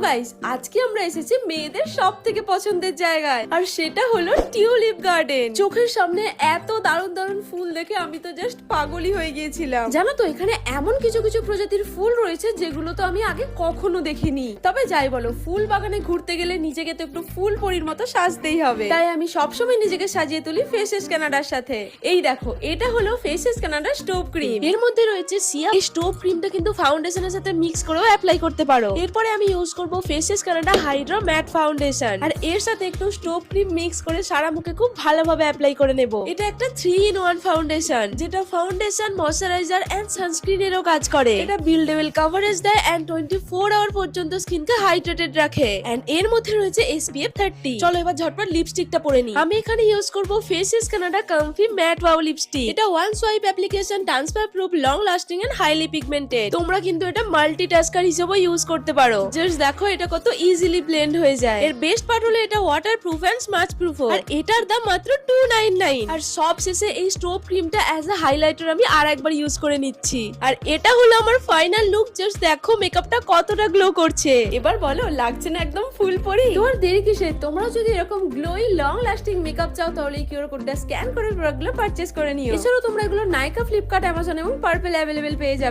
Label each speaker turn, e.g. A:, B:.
A: Guys, আজকে আমরা এসেছি মেয়েদের সব থেকে পছন্দের জায়গায়, আর সেটা হলো টিউলিপ গার্ডেন। চোখের সামনে এত দারুণ দারুণ ফুল দেখে আমি তো জাস্ট পাগলই হয়ে গিয়েছিলাম। জানো তো, এখানে এমন কিছু কিছু প্রজাতির ফুল রয়েছে যেগুলো তো আমি আগে কখনো দেখিনি। তবে যাই বলো, ফুল বাগানে ঘুরতে গেলে নিজেকে তো একটু ফুল পরীর মতো সাজতেই হবে, তাই আমি সবসময় নিজেকে সাজিয়ে তুলি ফেসেস কানাডার সাথে। এই দেখো, এটা হলো ফেসেস কানাডা স্টোভ ক্রিম। এর মধ্যে রয়েছে সিয়া। এই স্টোভ ক্রিমটা কিন্তু ফাউন্ডেশনের সাথে মিক্স করেও অ্যাপ্লাই করতে পারো। এরপরে আমি ইউজ করব Faces Canada hydra matte foundation, আর এর সাথে একটু স্টোভ ক্রিম মিক্স করে সারা মুখে খুব ভালোভাবে অ্যাপ্লাই করে নেব। এটা একটা 3-in-1 ফাউন্ডেশন, যেটা ফাউন্ডেশন, ময়শ্চারাইজার এন্ড সানস্ক্রিনেরও কাজ করে। এটা বিল্ডেবল কভারেজ দেয় এন্ড 24 আওয়ার পর্যন্ত স্কিনকে হাইড্রেটেড রাখে। এন্ড এর মধ্যে রয়েছে SPF 30। চলো এবার ঝটপট লিপস্টিকটা পরে নি। আমি এখানে ইউজ করব Faces Canada comfy matte wow lipstick. এটা one swipe application, transfer proof, long lasting and highly pigmented. তোমরা কিন্তু এটা মাল্টিটাস্কার হিসেবে ইউজ করতে পারো। জাস্ট দেখো এটা কত ইজিলি ব্লেন্ড হয়ে যায়। এর বেস্ট পার্ট হলো এটা water proof and smudge proof, আর এটার দাম মাত্র 299। আর সব শেষে এই স্টোভ ক্রিমটা অ্যাজ আ হাইলাইটার আমি আর একবার ইউজ করে নিচ্ছি। আর এটা হলো আমার ফাইনাল লুক। জাস্ট দেখো মেকআপটা কতটা গ্লো করছে। এবার বলো, লাগছে না একদম ফুল পরি? তোমার দেরি কিসে? তোমরা যদি এরকম গ্লোই লং লাস্টিং মেকআপ চাও তাহলে এই কিউআর কোডটা স্ক্যান করে প্রোডাক্টগুলো পারচেজ করে নিও। এছাড়াও তোমরা এগুলো নাইকা, ফ্লিপকার্ট, অ্যামাজন এবং পার্পল অ্যাভেলেবেল পেয়ে যাবে।